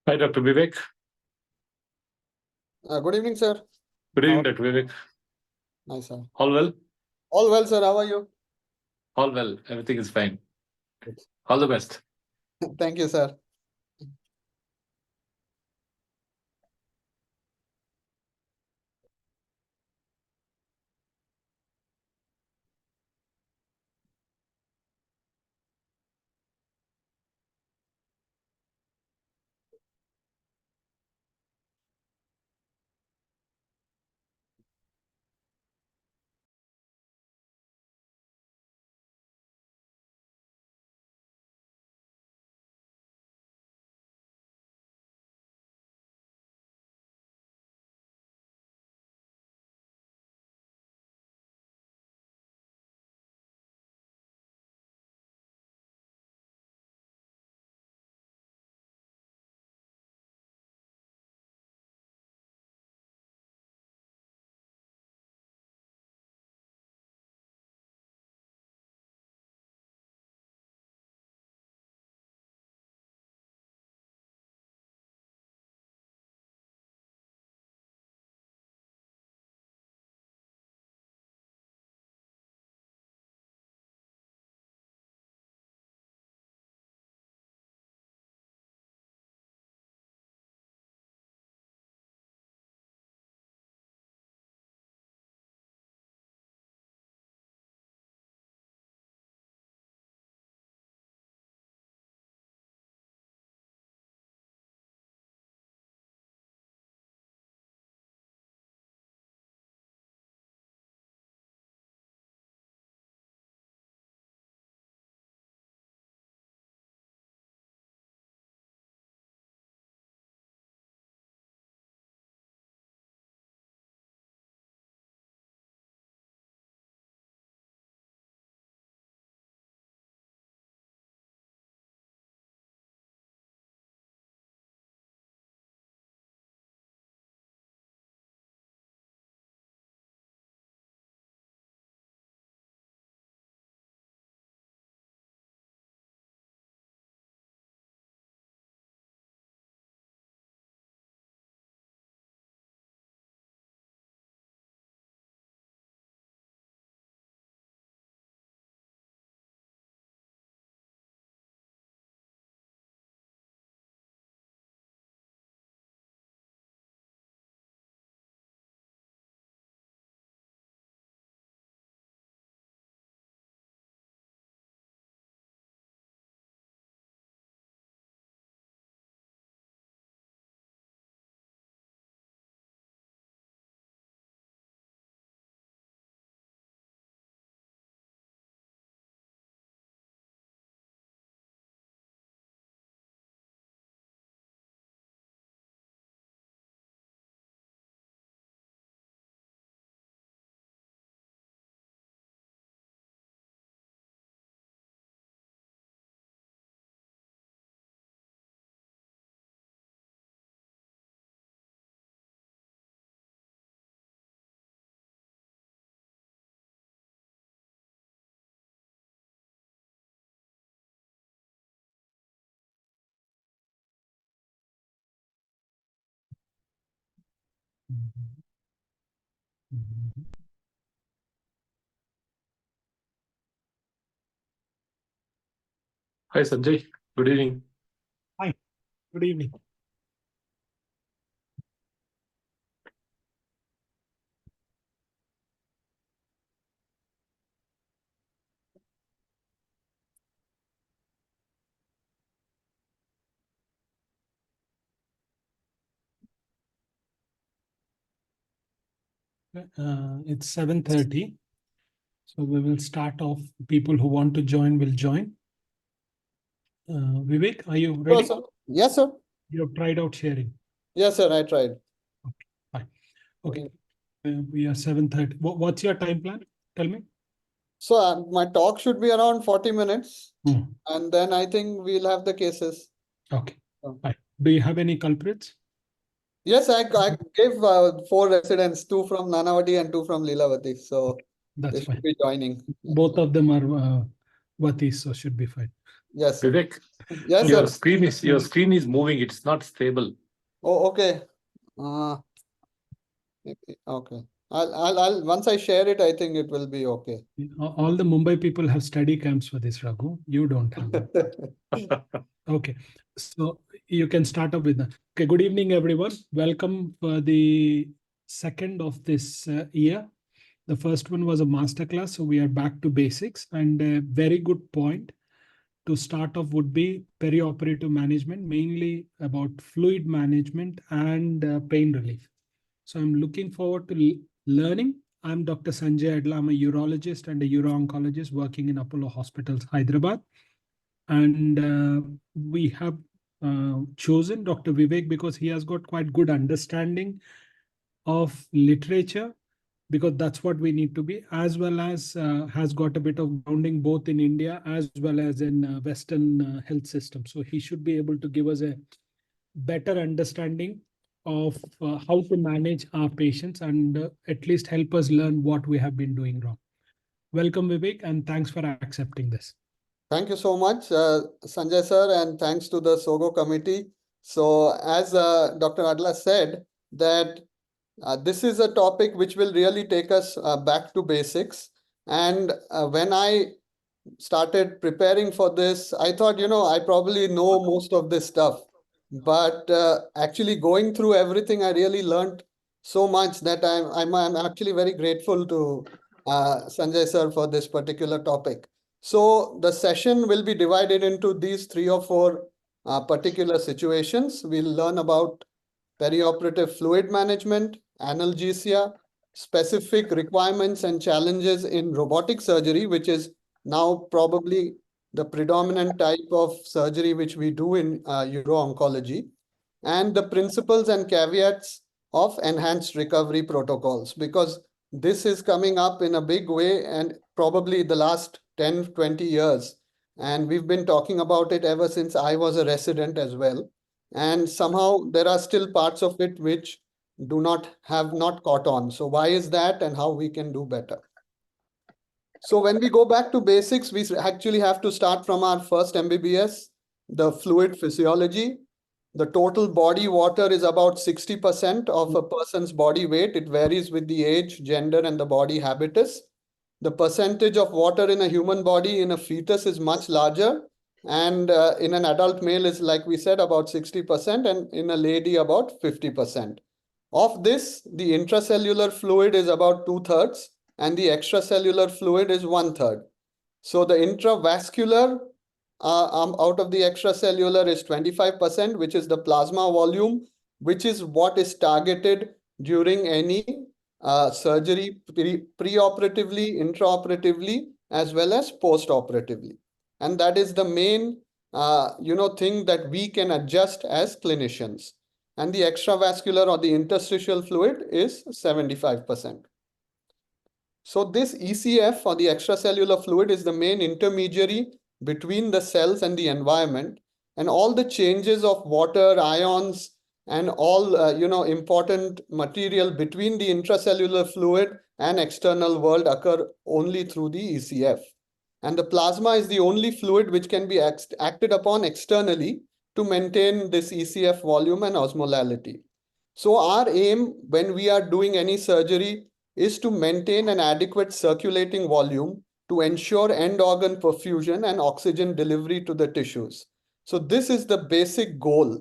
Hi, Dr. Vivek. Good evening, sir. Good evening, Dr. Vivek. Nice, sir. All well? All well, sir. How are you? All well. Everything is fine. Good. All the best. Thank you, sir. Hi, Sanjay. Good evening. Hi. Good evening. It's 7:30. So we will start off. People who want to join will join. Vivek, are you ready? Sir. Yes, sir. You have tried out sharing. Yes, sir. I tried. Okay, fine. Okay. We are 7:30. What's your time plan? Tell me. So my talk should be around 40 minutes. Hmm. And then I think we'll have the cases. Okay. Oh. Fine. Do you have any culprits? Yes, I gave 4 residents, 2 from Nanavati and 2 from Lilavati. So That's they should fine. be joining. Both of them are Vati, so should be fine. Yes, sir. Vivek, Yes, your sir. screen is moving. It's not stable. Oh, okay. Okay. I'll once I share it, I think it will be okay. All the Mumbai people have study camps for this, Raghu. You don't have them. Okay, so you can start up with that. Okay, good evening, everyone. Welcome for the second of this year. The first one was a masterclass, so we are back to basics. And a very good point to start off would be perioperative management, mainly about fluid management and pain relief. So I'm looking forward to learning. I'm Dr. Sanjay Adla. I'm a urologist and a uro-oncologist working in Apollo Hospitals, Hyderabad. And we have chosen Dr. Vivek because he has got quite good understanding of literature, because that's what we need to be, as well as has got a bit of grounding both in India as well as in Western health system. So he should be able to give us a better understanding of how to manage our patients and at least help us learn what we have been doing wrong. Welcome, Vivek, and thanks for accepting this. Thank you so much, Sanjay sir, and thanks to the SOGO committee. So as Dr. Adla said, that this is a topic which will really take us back to basics. And when I started preparing for this, I thought, I probably know most of this stuff. But actually going through everything, I really learned so much that I'm actually very grateful to Sanjay sir for this particular topic. So the session will be divided into these 3 or 4 particular situations. We'll learn about perioperative fluid management, analgesia, specific requirements and challenges in robotic surgery, which is now probably the predominant type of surgery which we do in uro-oncology, and the principles and caveats of enhanced recovery protocols, because this is coming up in a big way and probably the last 10-20 years. And we've been talking about it ever since I was a resident as well. And somehow there are still parts of it which have not caught on. So why is that and how we can do better? So when we go back to basics, we actually have to start from our first MBBS, the fluid physiology. The total body water is about 60% of a person's body weight. It varies with the age, gender, and the body habitus. The percentage of water in a human body in a fetus is much larger. And in an adult male is, like we said, about 60%, and in a lady about 50%. Of this, the intracellular fluid is about 2/3, and the extracellular fluid is 1/3. So the intravascular out of the extracellular is 25%, which is the plasma volume, which is what is targeted during any surgery preoperatively, intraoperatively, as well as postoperatively. And that is the main thing that we can adjust as clinicians. And the extravascular or the interstitial fluid is 75%. So this ECF, or the extracellular fluid, is the main intermediary between the cells and the environment, and all the changes of water, ions, and all important material between the intracellular fluid and external world occur only through the ECF. And the plasma is the only fluid which can be acted upon externally to maintain this ECF volume and osmolality. So our aim when we are doing any surgery is to maintain an adequate circulating volume to ensure end organ perfusion and oxygen delivery to the tissues. So this is the basic goal.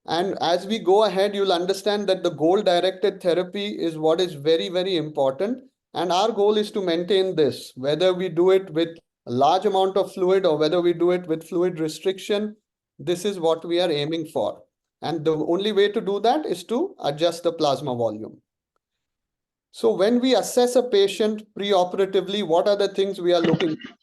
And as we go ahead, you'll understand that the goal-directed therapy is what is very, very important. And our goal is to maintain this, whether we do it with a large amount of fluid or whether we do it with fluid restriction. This is what we are aiming for. And the only way to do that is to adjust the plasma volume. So when we assess a patient preoperatively, what are the things we are looking for?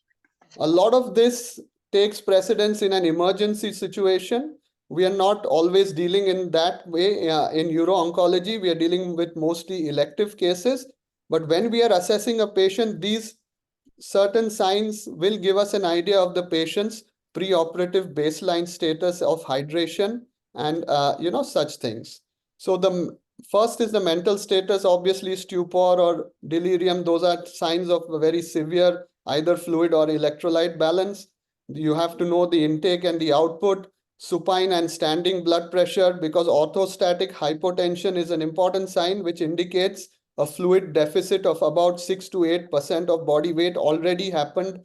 A lot of this takes precedence in an emergency situation. We are not always dealing in that way. In uro-oncology, we are dealing with mostly elective cases. But when we are assessing a patient, these certain signs will give us an idea of the patient's preoperative baseline status of hydration and such things. So the first is the mental status, obviously stupor or delirium. Those are signs of a very severe either fluid or electrolyte balance. You have to know the intake and the output, supine and standing blood pressure, because orthostatic hypotension is an important sign which indicates a fluid deficit of about 6 to 8% of body weight already happened